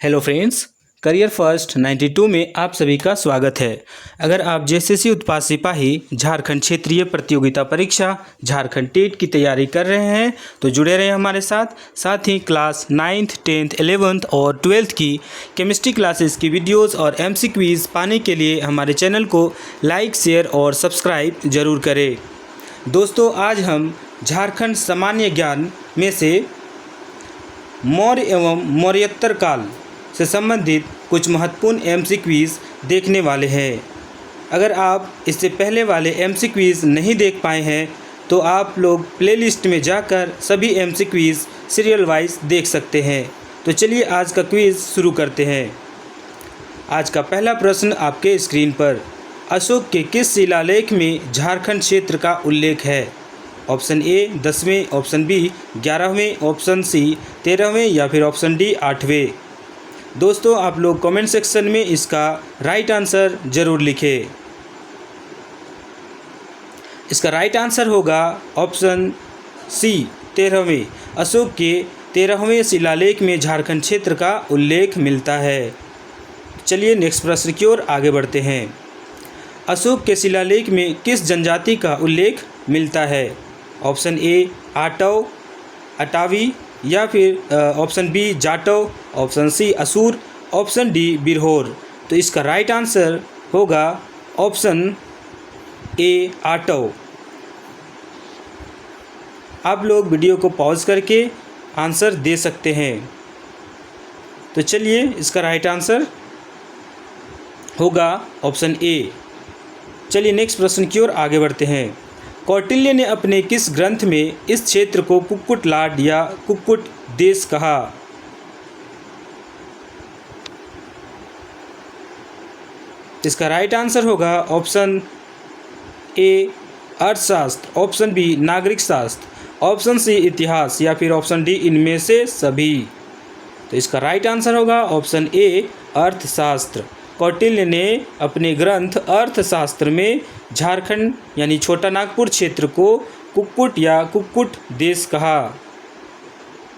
Hello friends, career first 92 में आप सभी का स्वागत है। अगर आप जेएसएससी उत्पाद सिपाही झारखंड क्षेत्रीय प्रतियोगिता परीक्षा झारखंड टेट की तैयारी कर रहे हैं तो जुड़े रहें हमारे साथ ही क्लास 9th 10th 11th और 12th की केमिस्ट्री क्लासेस की वीडियोस और एमसी क्विज़ पाने के लिए हमारे चैनल को लाइक शेयर और सब्सक्राइब ज़रूर करें। दोस्तों, आज हम झारखंड सामान्य ज्ञान में से मौर्य एवं मौर्योत्तर काल से संबंधित कुछ महत्वपूर्ण एमसी क्विज़ देखने वाले हैं। अगर आप इससे पहले वाले एमसी क्विज़ नहीं देख पाए हैं तो आप लोग प्लेलिस्ट में जाकर सभी एमसी क्विज़ सीरियल वाइज देख सकते हैं। तो चलिए आज का क्विज़ शुरू करते हैं। आज का पहला प्रश्न आपके स्क्रीन पर, अशोक के किस शिलालेख में झारखंड क्षेत्र का उल्लेख है? ऑप्शन ए 10वें, ऑप्शन बी 11वें, ऑप्शन सी 13वें या फिर ऑप्शन डी 8वें। दोस्तों, आप लोग कमेंट सेक्शन में इसका राइट आंसर ज़रूर लिखें। इसका राइट आंसर होगा ऑप्शन सी 13वें। अशोक के 13वें शिलालेख में झारखंड क्षेत्र का उल्लेख मिलता है। चलिए नेक्स्ट प्रश्न की ओर आगे बढ़ते हैं। अशोक के शिलालेख में किस जनजाति का उल्लेख मिलता है? ऑप्शन ए आटव, अटावी या फिर option B Jatav, option C Asur, option D Birhor. तो इसका राइट आंसर होगा ऑप्शन ए आटव। आप लोग वीडियो को पॉज करके आंसर दे सकते हैं। तो चलिए इसका राइट आंसर होगा ऑप्शन ए। चलिए नेक्स्ट प्रश्न की ओर आगे बढ़ते हैं। कौटिल्य ने अपने किस ग्रंथ में इस क्षेत्र को कुक्कुट लाड या कुक्कुट देश कहा? इसका राइट आंसर होगा ऑप्शन ए अर्थशास्त्र, ऑप्शन बी नागरिक शास्त्र, ऑप्शन सी इतिहास या फिर ऑप्शन डी इनमें से सभी। तो इसका राइट आंसर होगा ऑप्शन ए अर्थशास्त्र। कौटिल्य ने अपने ग्रंथ अर्थशास्त्र में झारखंड यानी छोटा नागपुर क्षेत्र को कुक्कुट या कुक्कुट देश कहा।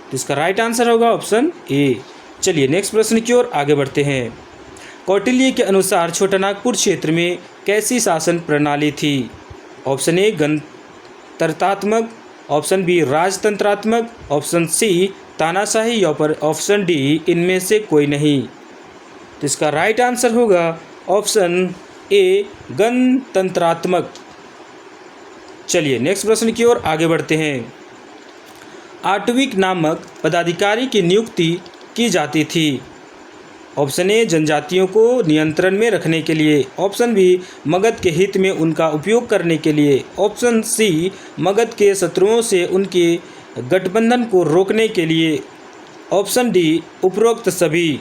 तो इसका राइट आंसर होगा ऑप्शन ए। चलिए नेक्स्ट प्रश्न की ओर आगे बढ़ते हैं। कौटिल्य के अनुसार छोटा नागपुर क्षेत्र में कैसी शासन प्रणाली थी? ऑप्शन ए गणतंत्रात्मक, ऑप्शन बी राजतंत्रात्मक, ऑप्शन सी तानाशाही या पर ऑप्शन डी इनमें से कोई नहीं। तो इसका राइट आंसर होगा ऑप्शन ए गणतंत्रात्मक। चलिए नेक्स्ट प्रश्न की ओर आगे बढ़ते हैं। आटविक नामक पदाधिकारी की नियुक्ति की जाती थी। ऑप्शन ए जनजातियों को नियंत्रण में रखने के लिए, ऑप्शन बी मगध के हित में उनका उपयोग करने के लिए, ऑप्शन सी मगध के शत्रुओं से उनके गठबंधन को रोकने के लिए, ऑप्शन डी उपरोक्त सभी।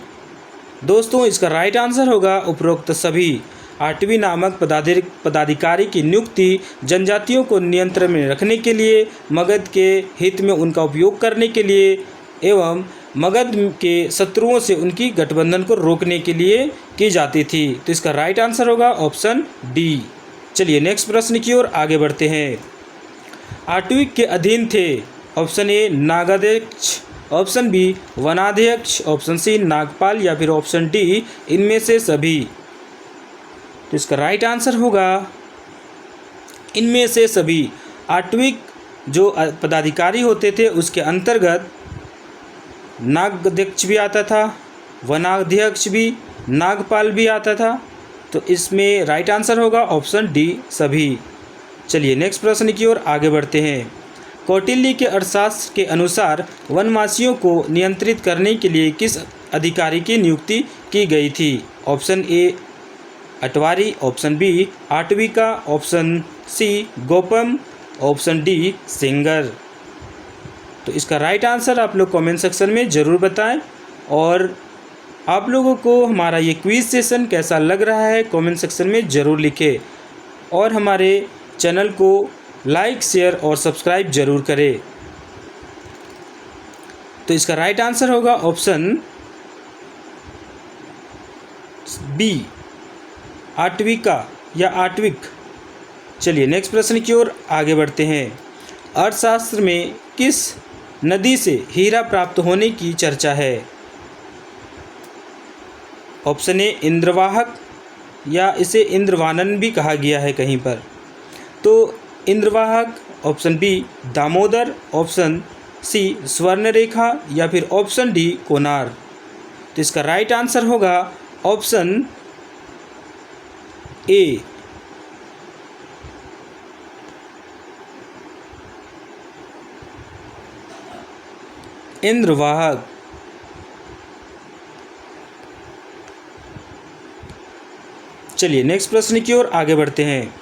दोस्तों, इसका राइट आंसर होगा उपरोक्त सभी। आठवीं नामक पदाधिकारी की नियुक्ति जनजातियों को नियंत्रण में रखने के लिए, मगध के हित में उनका उपयोग करने के लिए एवं मगध के शत्रुओं से उनकी गठबंधन को रोकने के लिए की जाती थी। तो इसका राइट आंसर होगा ऑप्शन डी। चलिए नेक्स्ट प्रश्न की ओर आगे बढ़ते हैं। आटविक के अधीन थे ऑप्शन ए नागाध्यक्ष, ऑप्शन बी वनाध्यक्ष, ऑप्शन सी नागपाल या फिर ऑप्शन डी इनमें से सभी। तो इसका राइट आंसर होगा इनमें से सभी। आटविक जो पदाधिकारी होते थे उसके अंतर्गत नागाध्यक्ष भी आता था, वनाध्यक्ष भी, नागपाल भी आता था। तो इसमें राइट आंसर होगा ऑप्शन डी सभी। चलिए नेक्स्ट प्रश्न की ओर आगे बढ़ते हैं। कौटिल्य के अर्थशास्त्र के अनुसार वनवासियों को नियंत्रित करने के लिए किस अधिकारी की नियुक्ति की गई थी? ऑप्शन ए अटवारी, ऑप्शन बी आटविका, ऑप्शन सी गोपम, ऑप्शन डी सिंगर। तो इसका राइट आंसर आप लोग कमेंट सेक्शन में ज़रूर बताएं और आप लोगों को हमारा ये क्विज़ सेशन कैसा लग रहा है कमेंट सेक्शन में ज़रूर लिखें और हमारे चैनल को लाइक शेयर और सब्सक्राइब ज़रूर करें। तो इसका राइट आंसर होगा ऑप्शन बी आटविका या आटविक। चलिए नेक्स्ट प्रश्न की ओर आगे बढ़ते हैं। अर्थशास्त्र में किस नदी से हीरा प्राप्त होने की चर्चा है? ऑप्शन ए इंद्रवाहक, या इसे इंद्रवानन भी कहा गया है कहीं पर। तो Indravahak, option B Damodar, option C Swarnarekha, या फिर ऑप्शन डी कोनार। तो इसका राइट आंसर होगा ऑप्शन ए इंद्रवाहक। चलिए नेक्स्ट प्रश्न की ओर आगे बढ़ते हैं।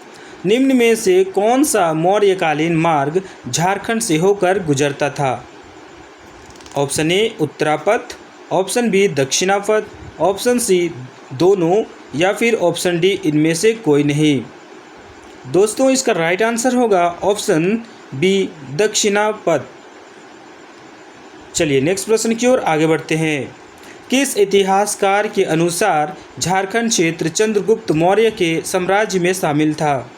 निम्न में से कौन सा मौर्यकालीन मार्ग झारखंड से होकर गुजरता था? Option A Uttarapath, option B Dakshinapath, option C दोनों, या फिर ऑप्शन डी इनमें से कोई नहीं। दोस्तों इसका राइट आंसर होगा ऑप्शन बी दक्षिणापथ। चलिए नेक्स्ट प्रश्न की ओर आगे बढ़ते हैं। किस इतिहासकार के अनुसार झारखंड क्षेत्र चंद्रगुप्त मौर्य के साम्राज्य में शामिल था?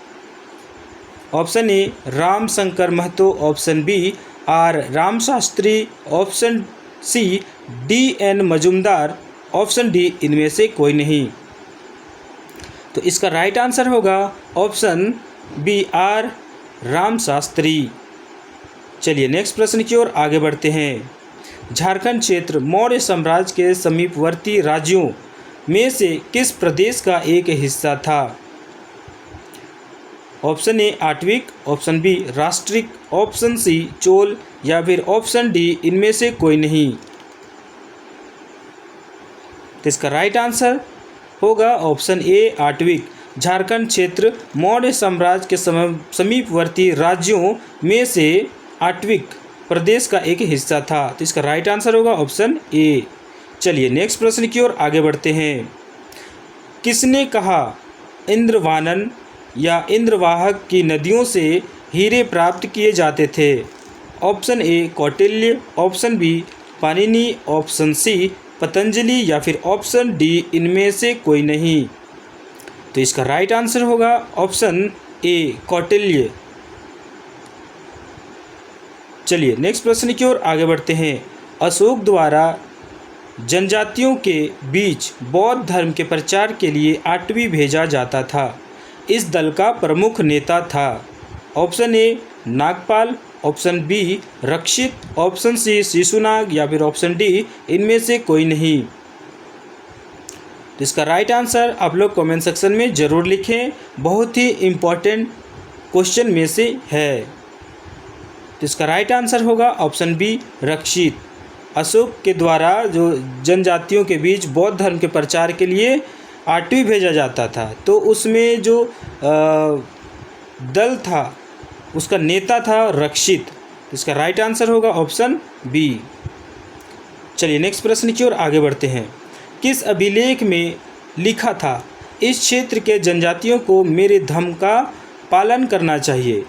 Option A Ram Shankar Mahato, option B R Ramshastri, option C D N Majumdar, option D इनमें से कोई नहीं। तो इसका राइट आंसर होगा ऑप्शन बी आर रामशास्त्री। चलिए नेक्स्ट प्रश्न की ओर आगे बढ़ते हैं। झारखंड क्षेत्र मौर्य साम्राज्य के समीपवर्ती राज्यों में से किस प्रदेश का एक हिस्सा था? ऑप्शन ए आटविक, ऑप्शन बी राष्ट्रिक, ऑप्शन सी चोल, या फिर ऑप्शन डी इनमें से कोई नहीं। तो इसका राइट आंसर होगा ऑप्शन ए आटविक। झारखंड क्षेत्र मौर्य साम्राज्य के समीपवर्ती राज्यों में से आटविक प्रदेश का एक हिस्सा था। तो इसका राइट आंसर होगा ऑप्शन ए। चलिए नेक्स्ट प्रश्न की ओर आगे बढ़ते हैं। किसने कहा इंद्रवानन या इंद्रवाहक की नदियों से हीरे प्राप्त किए जाते थे? Option A Kautilya, option B Panini, option C Patanjali, या फिर ऑप्शन डी इनमें से कोई नहीं। तो इसका राइट आंसर होगा ऑप्शन ए कौटिल्य। चलिए नेक्स्ट प्रश्न की ओर आगे बढ़ते हैं। अशोक द्वारा जनजातियों के बीच बौद्ध धर्म के प्रचार के लिए आटवी भेजा जाता था। इस दल का प्रमुख नेता था? Option A Nagpal, option B Rakshit, option C Shishunag, या फिर ऑप्शन डी इनमें से कोई नहीं। तो इसका राइट आंसर आप लोग कमेंट सेक्शन में ज़रूर लिखें, बहुत ही इम्पोर्टेंट क्वेश्चन में से है। तो इसका राइट आंसर होगा ऑप्शन बी रक्षित। अशोक के द्वारा जो जनजातियों के बीच बौद्ध धर्म के प्रचार के लिए आटवी भेजा जाता था, तो उसमें जो दल था उसका नेता था रक्षित। इसका राइट आंसर होगा ऑप्शन बी। चलिए नेक्स्ट प्रश्न की ओर आगे बढ़ते हैं। किस अभिलेख में लिखा था इस क्षेत्र के जनजातियों को मेरे धर्म का पालन करना चाहिए?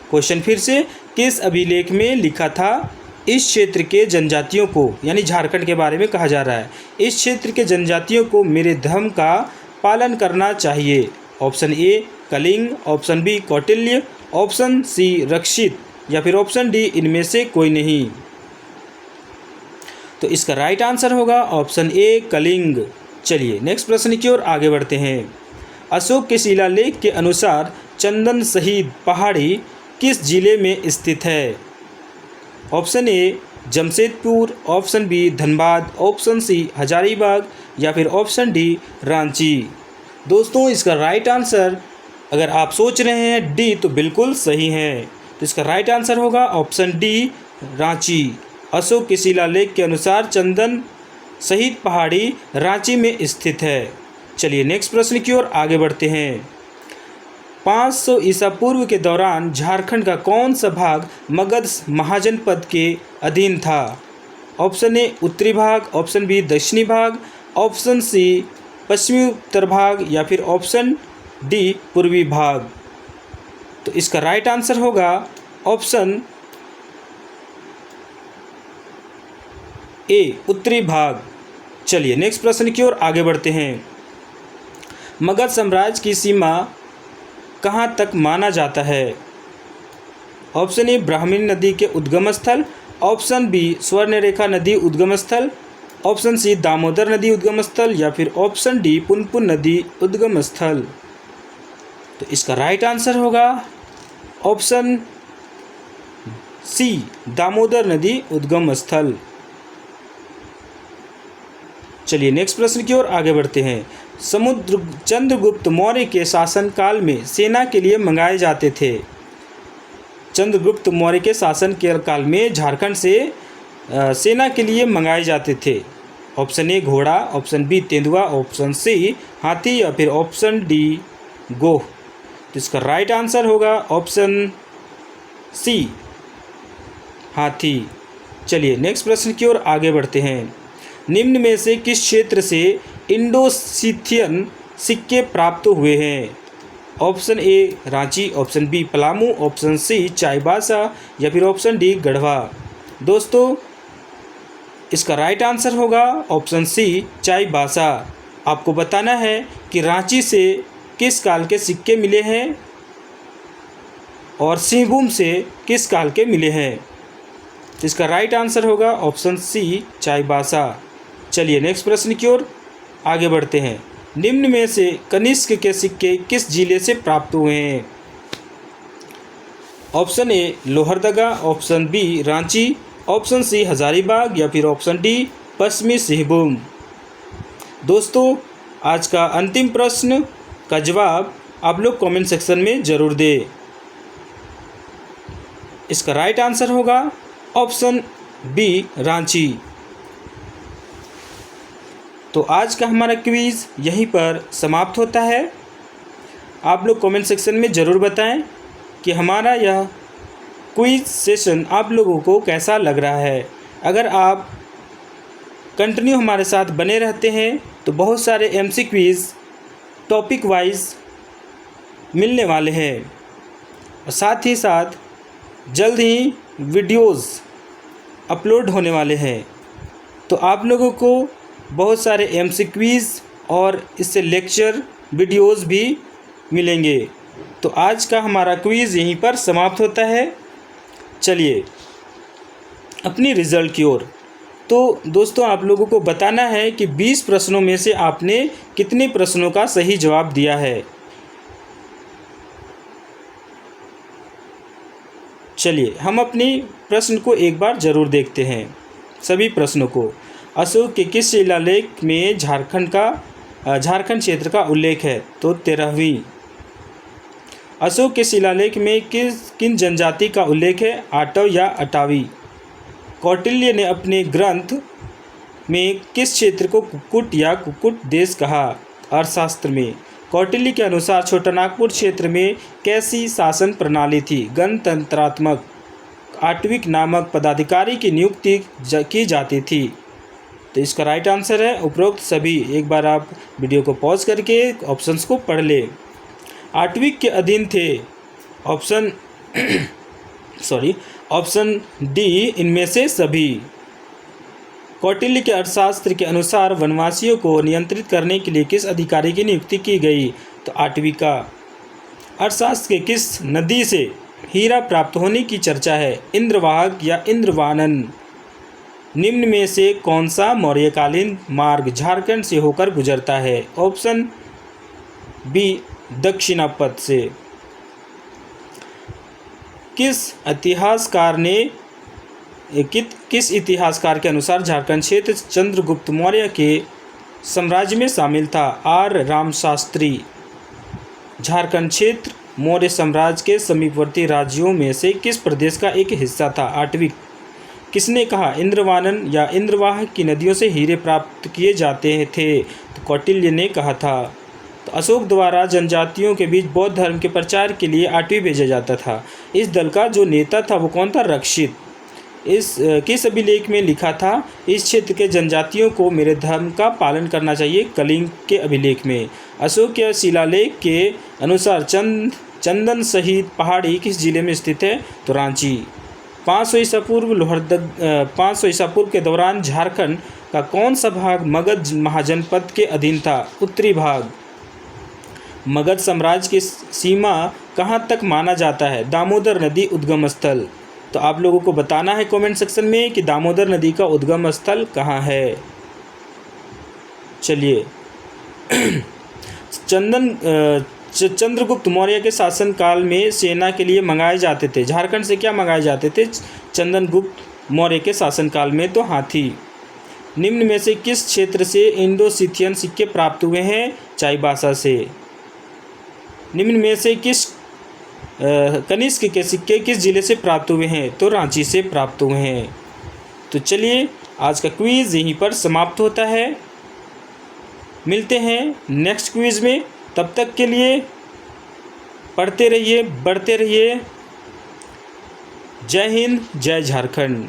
क्वेश्चन फिर से, किस अभिलेख में लिखा था इस क्षेत्र के जनजातियों को, यानी झारखंड के बारे में कहा जा रहा है, इस क्षेत्र के जनजातियों को मेरे धर्म का पालन करना चाहिए? Option A Kalinga, option B Kautilya, option C Rakshit, या फिर ऑप्शन डी इनमें से कोई नहीं। तो इसका राइट आंसर होगा ऑप्शन ए कलिंग। चलिए नेक्स्ट प्रश्न की ओर आगे बढ़ते हैं। अशोक के शिलालेख के अनुसार चंदन शहीद पहाड़ी किस जिले में स्थित है? Option A Jamshedpur, option B Dhanbad, option C Hazaribagh, या फिर ऑप्शन डी रांची। दोस्तों इसका राइट आंसर अगर आप सोच रहे हैं डी, तो बिल्कुल सही है। तो इसका राइट आंसर होगा ऑप्शन डी रांची। अशोक के शिलालेख के अनुसार चंदन शहीद पहाड़ी रांची में स्थित है। चलिए नेक्स्ट प्रश्न की ओर आगे बढ़ते हैं। 500 ईसा पूर्व के दौरान झारखंड का कौन सा भाग मगध महाजनपद के अधीन था? ऑप्शन ए उत्तरी भाग, ऑप्शन बी दक्षिणी भाग, ऑप्शन सी पश्चिमी उत्तर भाग, या फिर ऑप्शन डी पूर्वी भाग। तो इसका राइट आंसर होगा ऑप्शन ए उत्तरी भाग। चलिए नेक्स्ट प्रश्न की ओर आगे बढ़ते हैं। मगध साम्राज्य की सीमा कहाँ तक माना जाता है? ऑप्शन ए ब्राह्मणी नदी के उद्गम स्थल, ऑप्शन बी स्वर्णरेखा नदी उद्गम स्थल, ऑप्शन सी दामोदर नदी उद्गम स्थल या फिर ऑप्शन डी पुनपुन नदी उद्गम स्थल। तो इसका राइट आंसर होगा ऑप्शन सी दामोदर नदी उद्गम स्थल। चलिए नेक्स्ट प्रश्न की ओर आगे बढ़ते हैं। चंद्रगुप्त मौर्य के शासनकाल में सेना के लिए मंगाए जाते थे। चंद्रगुप्त मौर्य के शासन के काल में झारखंड से सेना के लिए मंगाए जाते थे। ऑप्शन ए घोड़ा, ऑप्शन बी तेंदुआ, ऑप्शन सी हाथी या फिर ऑप्शन डी गोह। तो इसका राइट आंसर होगा ऑप्शन सी हाथी। चलिए नेक्स्ट प्रश्न की ओर आगे बढ़ते हैं। निम्न में से किस क्षेत्र से इंडो-सिथियन सिक्के प्राप्त हुए हैं? Option A Ranchi, option B Palamu, option C Chaibasa या फिर ऑप्शन डी गढ़वा। दोस्तों इसका राइट आंसर होगा ऑप्शन सी चाईबासा। आपको बताना है कि रांची से किस काल के सिक्के मिले हैं और सिंहभूम से किस काल के मिले हैं। इसका राइट आंसर होगा ऑप्शन सी चाईबासा। चलिए नेक्स्ट प्रश्न की ओर आगे बढ़ते हैं। निम्न में से कनिष्क के सिक्के किस जिले से प्राप्त हुए हैं? Option A Lohardaga, option B Ranchi, option C Hazaribagh या फिर ऑप्शन डी पश्चिमी सिंहभूम। दोस्तों आज का अंतिम प्रश्न का जवाब आप लोग कमेंट सेक्शन में ज़रूर दें। इसका राइट आंसर होगा ऑप्शन बी रांची। तो आज का हमारा क्विज़ यहीं पर समाप्त होता है। आप लोग कमेंट सेक्शन में ज़रूर बताएं कि हमारा यह क्विज़ सेशन आप लोगों को कैसा लग रहा है। अगर आप कंटिन्यू हमारे साथ बने रहते हैं तो बहुत सारे एमसी क्विज़ टॉपिक वाइज मिलने वाले हैं और साथ ही साथ जल्द ही वीडियोज़ अपलोड होने वाले हैं। तो आप लोगों को बहुत सारे एमसी क्विज़ और इससे लेक्चर वीडियोज़ भी मिलेंगे। तो आज का हमारा क्विज़ यहीं पर समाप्त होता है। चलिए अपनी रिज़ल्ट की ओर। तो दोस्तों आप लोगों को बताना है कि 20 प्रश्नों में से आपने कितने प्रश्नों का सही जवाब दिया है। चलिए हम अपनी प्रश्न को एक बार ज़रूर देखते हैं, सभी प्रश्नों को। अशोक के किस शिलालेख में झारखंड क्षेत्र का उल्लेख है? तो 13वीं। अशोक के शिलालेख में किन जनजाति का उल्लेख है? आटव या अटावी। कौटिल्य ने अपने ग्रंथ में किस क्षेत्र को कुक्कुट या कुक्कुट देश कहा? अर्थशास्त्र में। कौटिल्य के अनुसार छोटानागपुर क्षेत्र में कैसी शासन प्रणाली थी? गणतंत्रात्मक। आटविक नामक पदाधिकारी की नियुक्ति की जाती थी। तो इसका राइट आंसर है उपरोक्त सभी। एक बार आप वीडियो को पॉज करके ऑप्शंस को पढ़ लें। आटविक के अधीन थे ऑप्शन डी इनमें से सभी। कौटिल्य के अर्थशास्त्र के अनुसार वनवासियों को नियंत्रित करने के लिए किस अधिकारी की नियुक्ति की गई? तो आटविका। अर्थशास्त्र के किस नदी से हीरा प्राप्त होने की चर्चा है? इंद्रवाहक या इंद्रवानन। निम्न में से कौन सा मौर्यकालीन मार्ग झारखंड से होकर गुजरता है? ऑप्शन बी दक्षिणापथ से। किस इतिहासकार के अनुसार झारखंड क्षेत्र चंद्रगुप्त मौर्य के साम्राज्य में शामिल था? आर रामशास्त्री। झारखंड क्षेत्र मौर्य साम्राज्य के समीपवर्ती राज्यों में से किस प्रदेश का एक हिस्सा था? आटविक। किसने कहा इंद्रवानन या इंद्रवाह की नदियों से हीरे प्राप्त किए जाते थे? तो कौटिल्य ने कहा था। तो अशोक द्वारा जनजातियों के बीच बौद्ध धर्म के प्रचार के लिए आटवी भेजा जाता था। इस दल का जो नेता था वो कौन था? रक्षित। किस अभिलेख में लिखा था इस क्षेत्र के जनजातियों को मेरे धर्म का पालन करना चाहिए? कलिंग के अभिलेख में। अशोक के शिलालेख के अनुसार चंदन सहित पहाड़ी किस जिले में स्थित है? तो रांची। 500 ईसा पूर्व के दौरान झारखंड का कौन सा भाग मगध महाजनपद के अधीन था? उत्तरी भाग। मगध साम्राज्य की सीमा कहाँ तक माना जाता है? दामोदर नदी उद्गम स्थल। तो आप लोगों को बताना है कमेंट सेक्शन में कि दामोदर नदी का उद्गम स्थल कहाँ है। चलिए चंद्रगुप्त मौर्य के शासनकाल में सेना के लिए मंगाए जाते थे, झारखंड से क्या मंगाए जाते थे चंद्रगुप्त मौर्य के शासनकाल में? तो हाथी। निम्न में से किस क्षेत्र से इंडो सिथियन सिक्के प्राप्त हुए हैं? चाईबासा से। निम्न में से किस कनिष्क के सिक्के किस जिले से प्राप्त हुए हैं? तो रांची से प्राप्त हुए हैं। तो चलिए आज का क्विज़ यहीं पर समाप्त होता है। मिलते हैं नेक्स्ट क्विज़ में, तब तक के लिए पढ़ते रहिए, बढ़ते रहिए। जय हिंद, जय झारखंड।